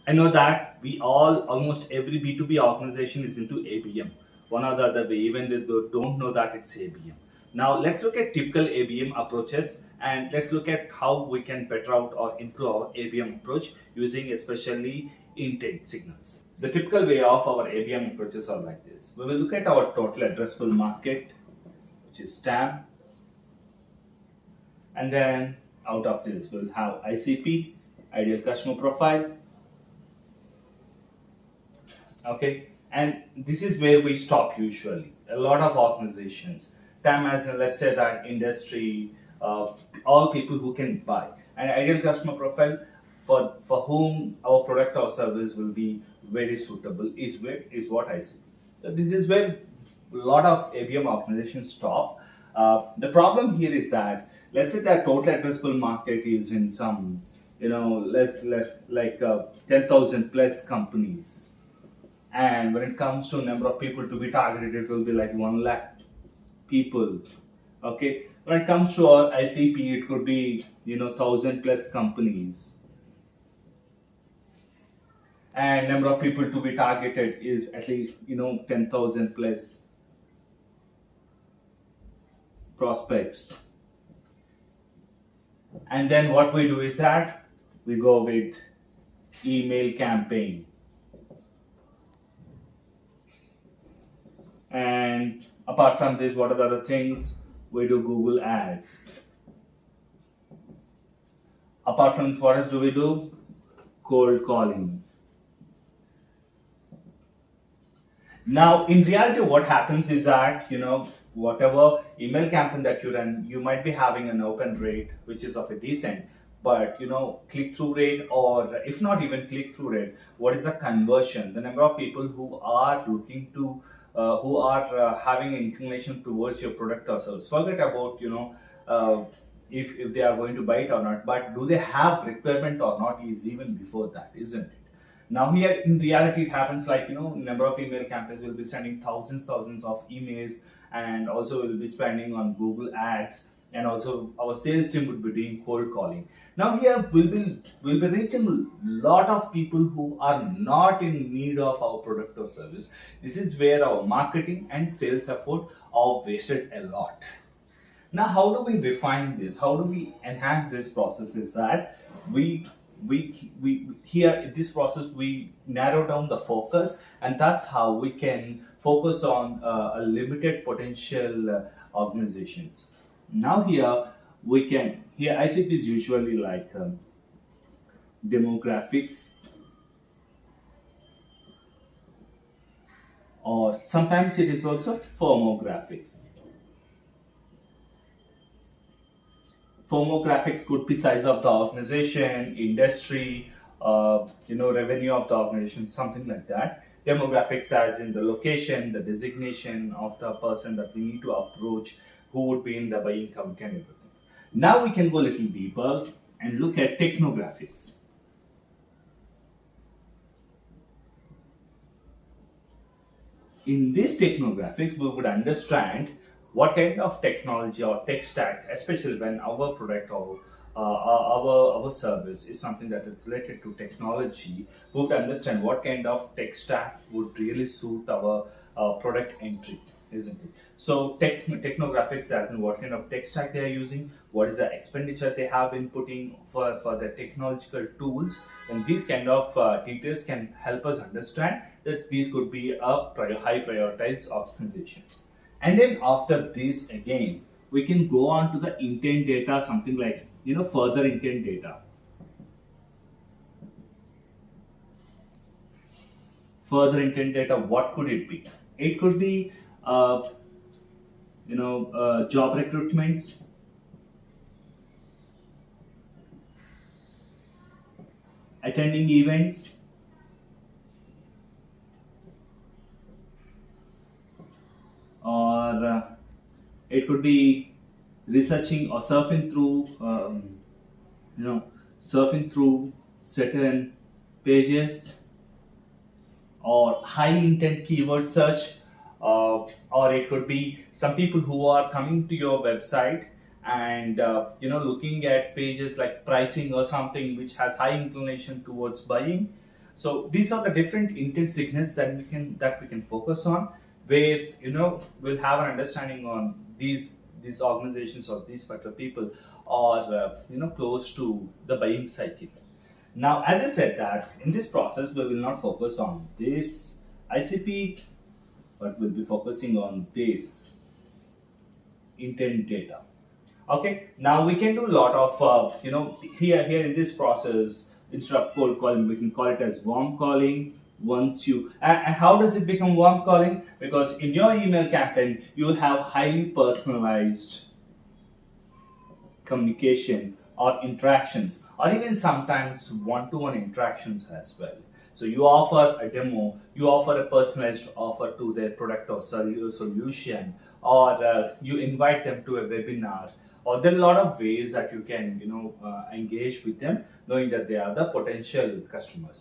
I know that almost every B2B organization is into ABM, one or the other way, even they don't know that it's ABM. Now, let's look at typical ABM approaches and let's look at how we can better out or improve our ABM approach using especially intent signals. The typical way of our ABM approaches are like this. We will look at our total addressable market, which is TAM, and then out of this, we'll have ICP, ideal customer profile. Okay, and this is where we stop usually. A lot of organizations, TAM as in, let's say that industry, all people who can buy, and ideal customer profile for whom our product or service will be very suitable is what I see. So this is where a lot of ABM organizations stop. The problem here is that, let's say that total addressable market is in some, like 10,000 plus companies, and when it comes to number of people to be targeted, it will be like 1 lakh people. Okay, when it comes to our ICP, it could be 1,000 plus companies, and number of people to be targeted is at least 10,000 plus prospects. And then what we do is that we go with email campaign, and apart from this, what are the other things? We do Google ads. Apart from this, what else do we do? Cold calling. Now, in reality, what happens is that, whatever email campaign that you run, you might be having an open rate, which is of a decent, but, click-through rate, or if not even click-through rate, what is the conversion? The number of people who are looking to, who are having an inclination towards your product or service. Forget about, if they are going to buy it or not, but do they have requirement or not is even before that, isn't it? Now here in reality it happens like number of email campaigns will be sending thousands of emails, and also will be spending on Google ads, and also our sales team would be doing cold calling. Now here we'll be reaching a lot of people who are not in need of our product or service. This is where our marketing and sales effort are wasted a lot. Now, how do we refine this? How do we enhance this process? Is that we here in this process we narrow down the focus, and that's how we can focus on a limited potential organizations. Now here ICP is usually like demographics, or sometimes it is also firmographics. Firmographics could be size of the organization, industry, revenue of the organization, something like that. Demographics as in the location, the designation of the person that we need to approach, who would be in the buying committee and everything. Now we can go a little deeper and look at technographics. In this technographics, we would understand what kind of technology or tech stack, especially when our product or our service is something that is related to technology, we would understand what kind of tech stack would really suit our product entry, isn't it? So technographics as in what kind of tech stack they are using, what is the expenditure they have been putting for the technological tools, and these kind of details can help us understand that these could be a high prioritized organizations. And then after this again, we can go on to the intent data, something like, further intent data. Further intent data, what could it be? It could be, job recruitments, attending events, or it could be researching or surfing through certain pages, or high intent keyword search, or it could be some people who are coming to your website and looking at pages like pricing or something which has high inclination towards buying. So these are the different intent signals that we can focus on, where we'll have an understanding on these organizations or these particular people are close to the buying cycle. Now, as I said that in this process we will not focus on this ICP, but we'll be focusing on this intent data. Okay, now we can do a lot of here in this process, instead of cold calling we can call it as warm calling. Once you and how does it become warm calling? Because in your email campaign you will have highly personalized communication or interactions, or even sometimes one-to-one interactions as well. So you offer a demo, you offer a personalized offer to their product or solution, or you invite them to a webinar, or there are a lot of ways that you can engage with them, knowing that they are the potential customers.